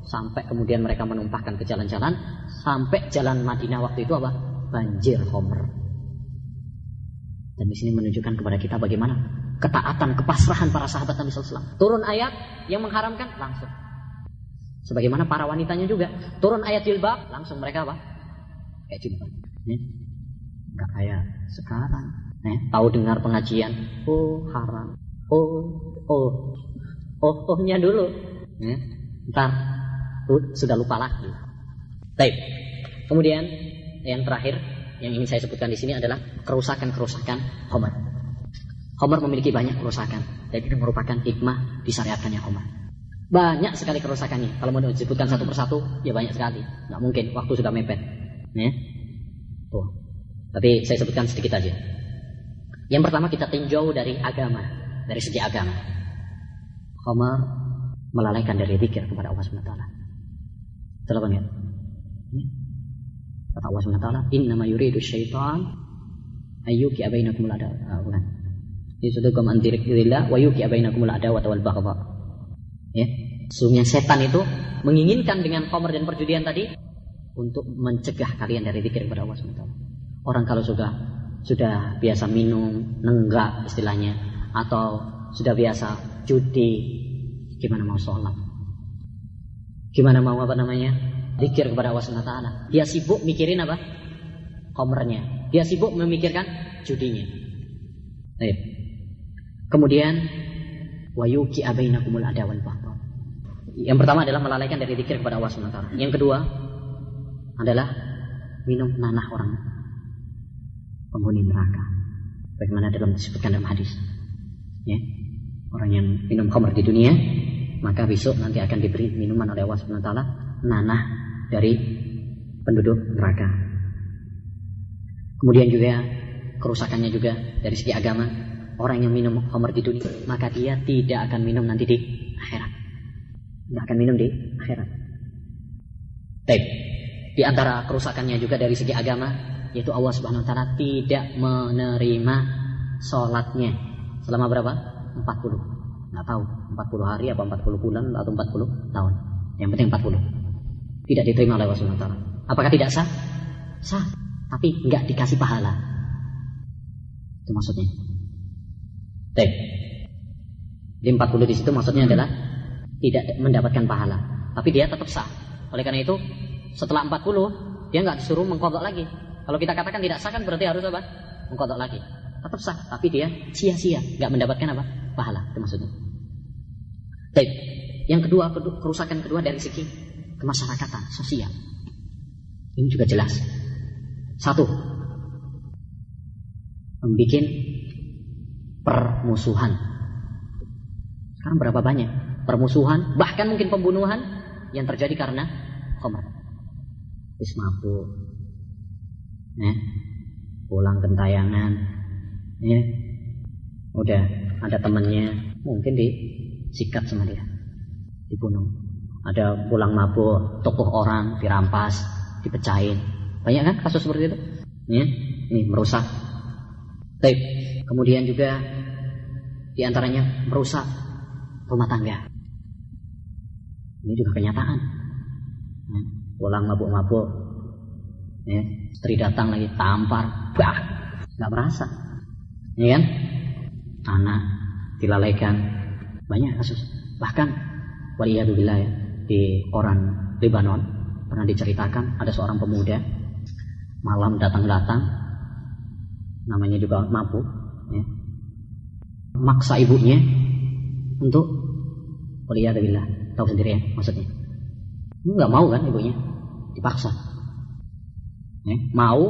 sampai kemudian mereka menumpahkan ke jalan-jalan, sampai jalan Madinah waktu itu apa? Banjir khamr. Dan di sini menunjukkan kepada kita bagaimana ketaatan, kepasrahan para sahabat Nabi sallallahu alaihi wasallam. Turun ayat yang mengharamkan, langsung. Sebagaimana para wanitanya juga, turun ayat jilbab, langsung mereka apa? Kayak jilbab. Enggak kayak sekarang. Tahu dengar pengajian, oh haram, ohnya dulu, ntar sudah lupa lagi. Baik. Kemudian yang terakhir yang ingin saya sebutkan di sini adalah kerusakan-kerusakan khamr. Khamr memiliki banyak kerusakan, dan itu merupakan hikmah disyariatkannya khamr. Banyak sekali kerusakannya. Kalau mau disebutkan satu persatu, ya banyak sekali. Nggak mungkin, waktu sudah mepet. Tuh. Tapi saya sebutkan sedikit aja. Yang pertama kita tinjau dari agama, dari segi agama. Khamr melalaikan dari zikir kepada Allah Subhanahu wa taala. Telah ya? Kata Allah Subhanahu wa taala, "Innama yuridu syaitan ayyuki bainakumul adawah." Yasudukum an dzikrillah wa yuqi bainakumul adawah wal baghdha. Ya. Sesungguhnya setan itu menginginkan dengan khamr dan perjudian tadi untuk mencegah kalian dari zikir kepada Allah SWT. Orang kalau sudah biasa minum, nenggak istilahnya, atau sudah biasa judi, gimana mau sholat? Gimana mau zikir kepada Allah SWT? Dia sibuk mikirin apa? Khamrnya. Dia sibuk memikirkan judinya. Baik. Kemudian wayuki abainakumul adawal baghdha. Yang pertama adalah melalaikan dari zikir kepada Allah SWT. Yang kedua adalah minum nanah orang penghuni neraka. Bagaimana disebutkan dalam hadis. Ya. Orang yang minum khamr di dunia, maka besok nanti akan diberi minuman oleh Allah SWT nanah dari penduduk neraka. Kemudian juga kerusakannya juga dari segi agama. Orang yang minum khamr di dunia, maka dia tidak akan minum nanti di akhirat. Tidak akan minum di akhirat. Baik. Di antara kerusakannya juga dari segi agama, yaitu Allah Subhanahu wa taala tidak menerima sholatnya selama berapa? 40. Nggak tahu 40 hari apa 40 bulan atau 40 tahun. Yang penting 40. Tidak diterima oleh Allah Subhanahu wa taala. Apakah tidak sah? Sah, tapi nggak dikasih pahala. Itu maksudnya. Baik. Di 40 di situ maksudnya adalah tidak mendapatkan pahala, tapi dia tetap sah. Oleh karena itu, setelah 40 dia nggak disuruh mengqadha lagi. Kalau kita katakan tidak sah kan berarti harus apa? Mengqadha lagi. Tetap sah, tapi dia sia-sia, nggak mendapatkan apa? Pahala. Itu maksudnya. Baik. Yang kedua, kerusakan kedua dari segi kemasyarakatan, sosial. Ini juga jelas. Satu, membuat permusuhan. Sekarang berapa banyak permusuhan, bahkan mungkin pembunuhan yang terjadi karena khamr. Wis mabuk, pulang gentayangan, udah ada temannya, mungkin disikat sama dia, dibunuh. Ada pulang mabuk, tokoh orang dirampas, dipecahin. Banyak kan kasus seperti itu? Ini merusak. Baik. Kemudian juga diantaranya merusak rumah tangga. Ini juga kenyataan. Pulang mabuk-mabuk, istri datang lagi tampar, nggak berasa, kan? Anak dilalaikan, banyak kasus. Bahkan waliyadzubillah ya, di koran Lebanon pernah diceritakan ada seorang pemuda malam datang, namanya juga mabuk, maksa ibunya untuk waliyadzubillah, tahu sendiri ya maksudnya. Nggak mau kan ibunya, dipaksa. Mau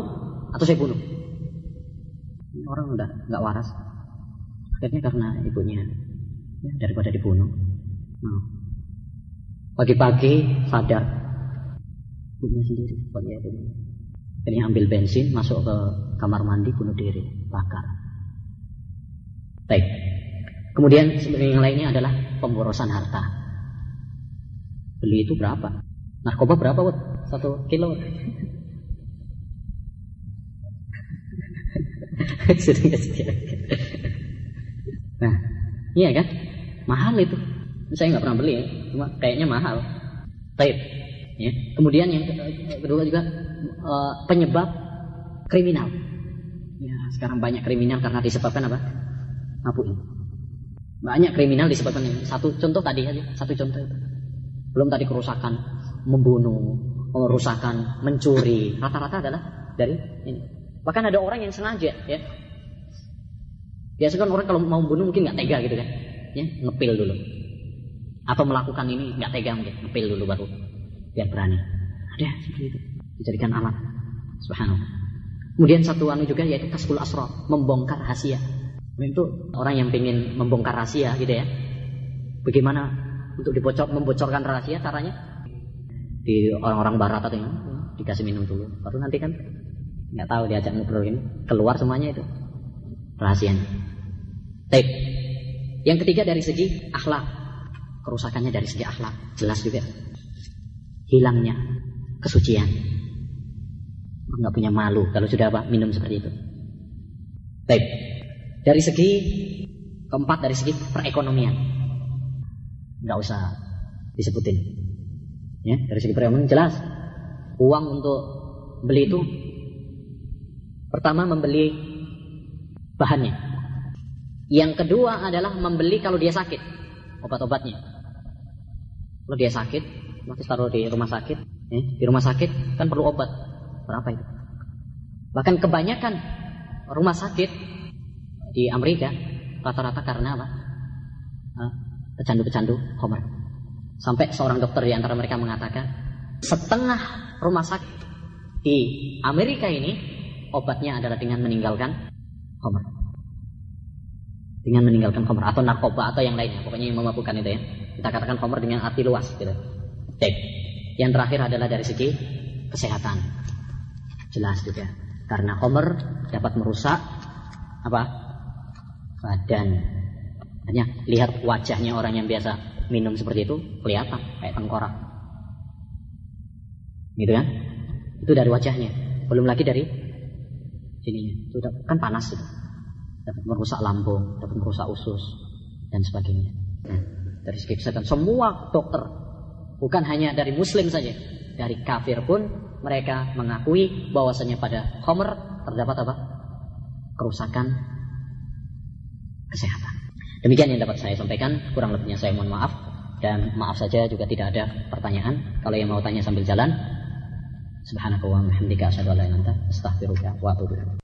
atau saya bunuh. Ini orang udah nggak waras. Akhirnya karena ibunya, daripada dibunuh. Pagi-pagi sadar ibunya sendiri, waliyadzubillah. Akhirnya ambil bensin, masuk ke kamar mandi, bunuh diri, bakar. Baik. Kemudian sebenarnya yang lainnya adalah pemborosan harta. Beli itu berapa? Narkoba berapa, Wud? 1 kilo. Nah, iya kan? Mahal itu. Saya nggak pernah beli ya, cuma kayaknya mahal. Baik. Ya. Kemudian yang kedua juga penyebab kriminal. Ya, sekarang banyak kriminal karena disebabkan apa? Mabuk ini. Banyak kriminal disebabkan ini. Satu contoh tadi aja, satu contoh itu. Belum tadi kerusakan, membunuh, merusakan, mencuri. Rata-rata adalah dari ini. Bahkan ada orang yang sengaja, ya. Biasanya kan orang kalau mau membunuh mungkin nggak tega gitu kan, ya, ngepil dulu. Atau melakukan ini nggak tega mungkin, ngepil dulu baru biar berani. Ada seperti itu, dijadikan alat. Subhanallah. Kemudian satu juga yaitu kasbul asrar, membongkar rahasia. Itu orang yang ingin membongkar rahasia gitu ya. Bagaimana untuk membocorkan rahasia caranya? Di orang-orang barat atau yang dikasih minum dulu, baru nanti kan nggak tahu diajak ngobrol ini keluar semuanya itu rahasianya. Baik. Yang ketiga dari segi akhlak, kerusakannya dari segi akhlak jelas juga. Hilangnya kesucian, nggak punya malu kalau sudah minum seperti itu. Baik. Dari segi keempat, dari segi perekonomian, nggak usah disebutin. Ya, dari segi perekonomian jelas. Uang untuk beli itu pertama membeli bahannya. Yang kedua adalah membeli kalau dia sakit, obat-obatnya. Kalau dia sakit, masih taruh di rumah sakit. Di rumah sakit kan perlu obat. Berapa itu? Bahkan kebanyakan rumah sakit di Amerika rata-rata karena apa? Pecandu-pecandu khamr. Sampai seorang dokter di antara mereka mengatakan, setengah rumah sakit di Amerika ini obatnya adalah dengan meninggalkan khamr. Dengan meninggalkan khamr atau narkoba atau yang lainnya, pokoknya yang memabukkan itu ya. Kita katakan khamr dengan arti luas gitu. Yang terakhir adalah dari segi kesehatan. Jelas juga. Karena khamr dapat merusak apa? Badan. Hanya lihat wajahnya orang yang biasa minum seperti itu kelihatan kayak tengkorak. Gitu kan? Itu dari wajahnya. Belum lagi dari sininya. Itu kan panas itu. Dapat merusak lambung, dapat merusak usus dan sebagainya. Dari segi kesehatan semua dokter, bukan hanya dari muslim saja, dari kafir pun mereka mengakui bahwasanya pada khamr terdapat apa? Kerusakan kesehatan. Demikian yang dapat saya sampaikan, kurang lebihnya saya mohon maaf. Dan maaf saja juga tidak ada pertanyaan. Kalau yang mau tanya sambil jalan, subhanaka wa bihamdika asyhadu an la ilaha illa anta astaghfiruka wa atubu ilaik.